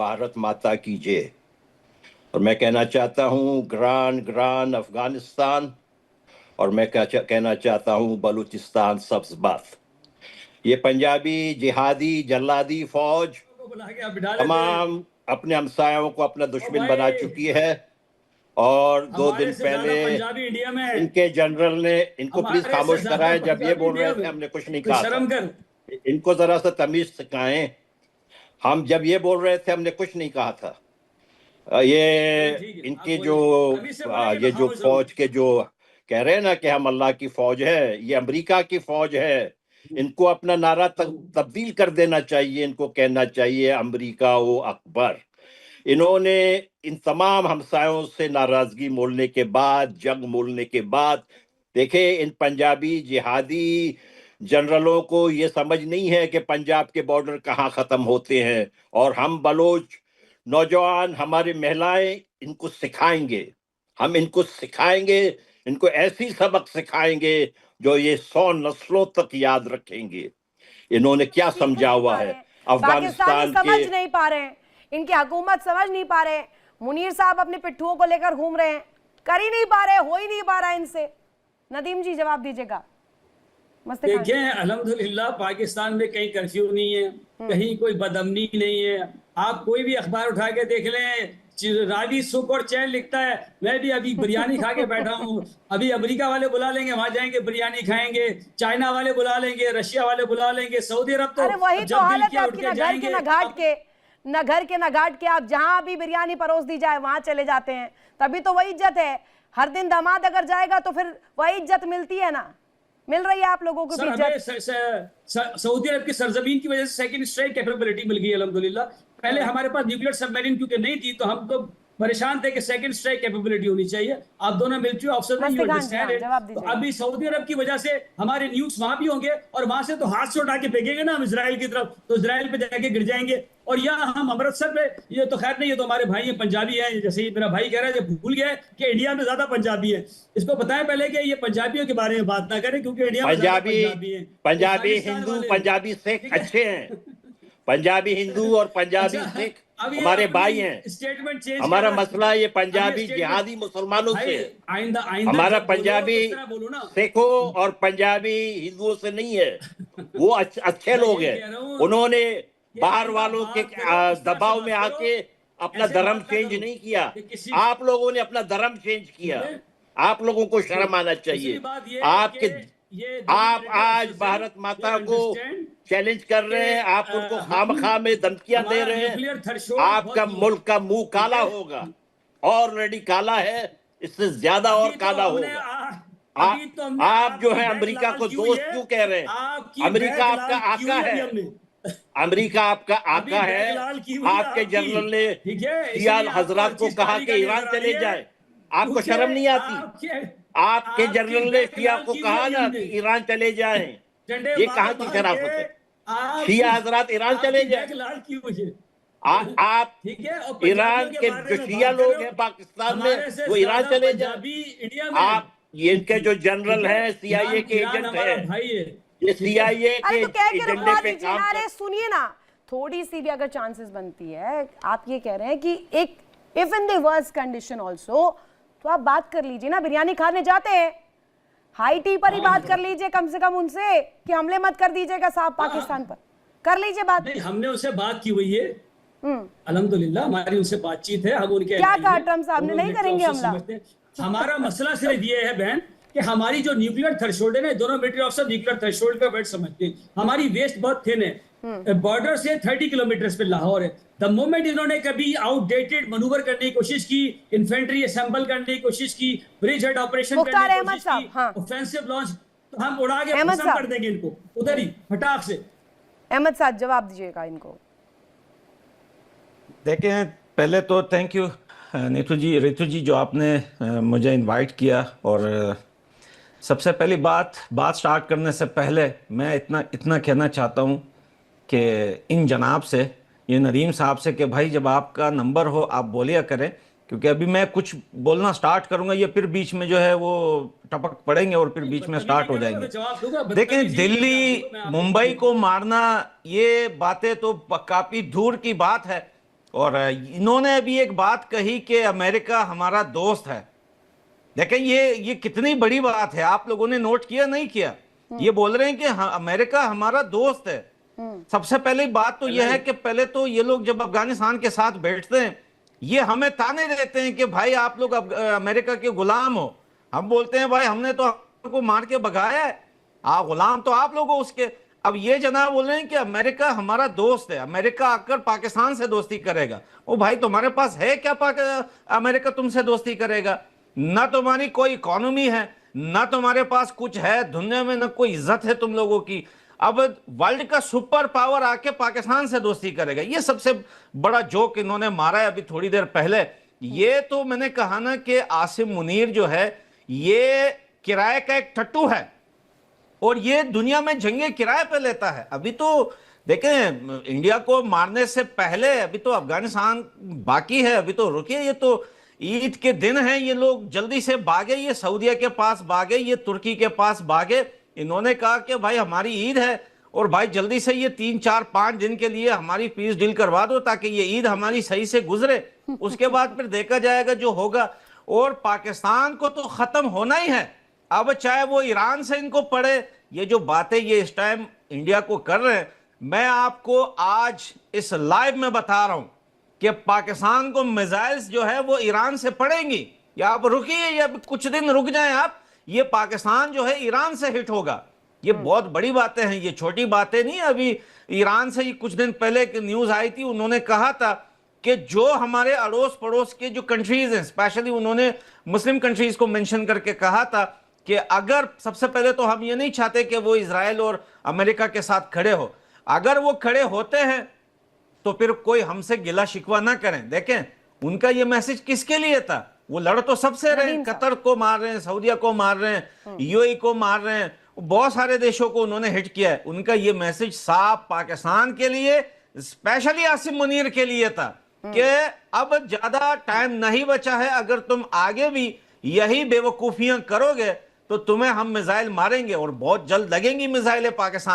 भारत माता की जय। और मैं कहना चाहता हूँ ग्रान ग्रान अफगानिस्तान, और मैं कहना चाहता हूँ बलूचिस्तान सब्ज़बात। ये पंजाबी जिहादी जल्लादी फौज तमाम अपने हमसायों को अपना दुश्मन बना चुकी है। और 2 दिन पहले पंजाबी इंडिया में इनके जनरल ने इनको प्लीज खामोश कराएं, जब ये बोल रहे थे हमने कुछ नहीं कहा शर्म था। कर। इनको जरा सा तमीज सिखाएं। हम जब ये बोल रहे थे हमने कुछ नहीं कहा था। ये इनके ये जो फौज के जो कह रहे हैं ना कि हम अल्लाह की फौज है, ये अमेरिका की फौज है। इनको अपना नारा तब्दील कर देना चाहिए। इनको कहना चाहिए अमेरिका ओ अकबर। इन्होंने इन तमाम हमसायों से नाराजगी मोलने के बाद, जंग मोलने के बाद, देखे इन पंजाबी जिहादी जनरलों को ये समझ नहीं है कि पंजाब के बॉर्डर कहाँ खत्म होते हैं। और हम बलोच नौजवान, हमारी महिलाएं इनको सिखाएंगे। हम इनको सिखाएंगे, इनको ऐसी सबक सिखाएंगे जो ये 100 नस्लों तक याद रखेंगे। इन्होंने क्या समझा हुआ है पाकिस्तानी समझ नहीं पा रहे हैं, इनकी हुकूमत समझ नहीं पा रहे हैं। मुनीर साहब अपने पिट्ठुओं को लेकर घूम रहे हैं, कर ही नहीं पा रहे, हो ही नहीं पा रहा इनसे। नदीम जी जवाब दीजिएगा। देखिए अल्हम्दुलिल्लाह पाकिस्तान में कहीं कर्फ्यू नहीं है, कहीं कोई बदअमनी नहीं है। आप कोई भी अखबार उठा के देख लें, रावी सुख और चैन लिखता है। मैं भी अभी बिरयानी खा के बैठा हूँ। अभी अमेरिका वाले बुला लेंगे, वहां जाएंगे बिरयानी खाएंगे, चाइना वाले बुला लेंगे, रशिया वाले बुला लेंगे, सऊदी अरब तो वही तो हालत है आपकी, ना घर के ना घाट के, न घर के ना घाट के। आप जहां भी बिरयानी परोस दी जाए वहां चले जाते हैं। तभी तो वही इज्जत है। हर दिन दामाद अगर जाएगा तो फिर वही इज्जत मिलती है ना, मिल रही है आप लोगों को इज्जत। सऊदी अरब की सरजमीन की वजह से सेकंड स्ट्राइक कैपेबिलिटी मिल गई अल्हम्दुलिल्लाह। पहले हमारे पास न्यूक्लियर सबमरीन क्योंकि नहीं थी तो हम तो परेशान थे कि सेकंड स्ट्राइक कैपेबिलिटी होनी चाहिए। आप दोनों मिलिट्री ऑफिसर नहीं, यू अंडरस्टैंड इट। तो अभी सऊदी अरब की वजह से हमारे न्यूक्स वहां भी होंगे और वहां से तो हाथ से उठा के फेंकेंगे ना हम इजराइल की तरफ, तो इजराइल पे जाके गिर जाएंगे। और यहाँ हम अमृतसर पे, ये तो खैर नहीं, ये तो हमारे भाई हैं, पंजाबी हैं। जैसे मेरा भाई कह रहा है, भूल गया कि इंडिया में ज्यादा पंजाबी है। इसको बताएं पहले कि ये पंजाबियों के बारे में बात ना करें, क्योंकि इंडिया में पंजाबी हिंदू पंजाबी सिख अच्छे हैं। पंजाबी हिंदू और पंजाबी सिख हमारे भाई हैं। स्टेटमेंट चेंज, हमारा मसला ये पंजाबी जिहादी मुसलमानों से, हमारा पंजाबी सिखों और पंजाबी हिंदुओं से नहीं है। वो अच्छे लोग हैं। उन्होंने बाहर वालों के दबाव में आके अपना धर्म चेंज नहीं किया। आप लोगों ने अपना धर्म चेंज किया। आप लोगों को शर्म आना चाहिए। आप आज भारत माता को चैलेंज कर रहे हैं, आप उनको खामखा में धमकियां दे रहे हैं। आपका मुल्क का मुंह काला होगा, ऑलरेडी काला है, इससे ज्यादा और काला होगा। आप जो है अमेरिका को दोस्त क्यों कह रहे हैं? अमेरिका आपका आका है। अमेरिका आपका आका है। आपके जनरल ने सियाल हजरात को कहा कि ईरान चले जाए। आपको शर्म नहीं आती? आपके जनरल ने शिया को कहा ना कि ईरान चले जाएं। ये कहां की शराफत है? शिया हजरात ईरान चले जाए। आप ईरान के जो शिया लोग हैं पाकिस्तान में, वो ईरान चले जाए। आप ये इनके जो जनरल हैं CIA के एजेंट हैं, ये CIA के एजेंडे पे काम कर। अरे सुनिए ना, थोड़ी सी भी अगर चांसेस बनती है, आप ये कह रहे हैं कि एक if in the worst condition also, तो आप बात कर लीजिए ना। बिरयानी खाने जाते हैं, हाई टी पर ही बात कर लीजिए कम से कम उनसे कि हमले मत कर दीजिएगा साहब पाकिस्तान पर। कर लीजिए बात। नहीं, हमने उनसे बात की हुई है, अल्हम्दुलिल्लाह हमारी उनसे बातचीत है। हम उनके क्या कहा ट्रम्प साहब ने, नहीं करेंगे हमला। हमारा मसला सिर्फ ये है बहन कि हमारी जो न्यूक्लियर थ्रेशोल्ड है ना, दोनों मिलिट्री ऑफिसर न्यूक्लियर थ्रेशोल्ड का वर्ड समझते हैं। हमारी वेस्ट बहुत थिन है। बॉर्डर से 30 किलोमीटर पे लाहौर है। द मोमेंट इन्होंने कभी आउटडेटेड मनूवर करने की कोशिश की, इन्फेंट्री असेंबल करने की कोशिश की, ब्रिज हेड ऑपरेशन करने की कोशिश की, ऑफेंसिव लॉन्च, तो हम उड़ा के खत्म कर देंगे इनको उधर ही फटाक से। अहमद साहब जवाब दीजिएगा इनको। देखें, पहले तो थैंक यू रितु जी जो आपने मुझे इनवाइट किया। और सबसे पहली बात स्टार्ट करने से पहले मैं इतना कहना चाहता हूँ कि इन जनाब से, ये नदीम साहब से, कि भाई जब आपका नंबर हो आप बोलिया करें, क्योंकि अभी मैं कुछ बोलना स्टार्ट करूंगा, ये फिर बीच में जो है वो टपक पड़ेंगे और फिर बीच में स्टार्ट हो जाएंगे। देखें, दिल्ली मुंबई को मारना, ये बातें तो काफी दूर की बात है। और इन्होंने अभी एक बात कही कि अमेरिका हमारा दोस्त है। देखें ये कितनी बड़ी बात है, आप लोगों ने नोट किया नहीं किया? ये बोल रहे हैं कि हाँ, अमेरिका हमारा दोस्त है। सबसे पहले बात तो यह है कि पहले तो ये लोग जब अफगानिस्तान के साथ बैठते हैं, ये हमें ताने देते हैं कि भाई आप लोग अमेरिका के गुलाम हो। हम बोलते हैं भाई हमने तो आपको मार के भगाया है, गुलाम तो आप लोग हो उसके। अब ये जनाब बोल रहे हैं कि अमेरिका हमारा दोस्त है, अमेरिका आकर पाकिस्तान से दोस्ती करेगा। ओ भाई तुम्हारे पास है क्या अमेरिका तुमसे दोस्ती करेगा? ना तुम्हारी कोई इकोनॉमी है, ना तुम्हारे पास कुछ है दुनिया में, ना कोई इज्जत है तुम लोगों की। अब वर्ल्ड का सुपर पावर आके पाकिस्तान से दोस्ती करेगा, ये सबसे बड़ा जोक इन्होंने मारा है अभी थोड़ी देर पहले। ये तो मैंने कहा ना कि आसिम मुनीर जो है ये किराए का एक टट्टू है और ये दुनिया में जंगे किराए पे लेता है। अभी तो देखें इंडिया को मारने से पहले अभी तो अफगानिस्तान बाकी है, अभी तो रुकिए, ये तो ईद के दिन है, ये लोग जल्दी से भागे, ये सऊदीया के पास भागे, ये तुर्की के पास भागे। इन्होंने कहा कि भाई हमारी ईद है और भाई जल्दी से ये 3 4 5 दिन के लिए हमारी पीस डील करवा दो ताकि ये ईद हमारी सही से गुजरे, उसके बाद फिर देखा जाएगा जो होगा। और पाकिस्तान को तो खत्म होना ही है, अब चाहे वो ईरान से इनको पड़े। ये जो बातें ये इस टाइम इंडिया को कर रहे हैं, मैं आपको आज इस लाइव में बता रहा हूं कि पाकिस्तान को मिसाइल्स जो है वो ईरान से पड़ेंगी। या आप रुकिए, या कुछ दिन रुक जाएं आप, ये पाकिस्तान जो है ईरान से हिट होगा। ये बहुत बड़ी बातें हैं, ये छोटी बातें नहीं। अभी ईरान से ही कुछ दिन पहले एक न्यूज आई थी, उन्होंने कहा था कि जो हमारे अड़ोस पड़ोस के जो कंट्रीज हैं, स्पेशली उन्होंने मुस्लिम कंट्रीज को मेंशन करके कहा था कि अगर सबसे पहले तो हम ये नहीं चाहते कि वो इजराइल और अमेरिका के साथ खड़े हो, अगर वो खड़े होते हैं तो फिर कोई हमसे गिला शिकवा ना करें। देखें उनका ये मैसेज किसके लिए था, वो लड़ तो सबसे रहे हैं, कतर को मार रहे हैं, सऊदीया को मार रहे हैं, यूएई को मार रहे हैं, बहुत सारे देशों को उन्होंने हिट किया है। उनका ये मैसेज साफ पाकिस्तान के लिए, स्पेशली आसिम मुनीर के लिए था कि अब ज्यादा टाइम नहीं बचा है, अगर तुम आगे भी यही बेवकूफियां करोगे तो तुम्हें हम मिसाइल मारेंगे और बहुत जल्द लगेंगी मिसाइलें पाकिस्तान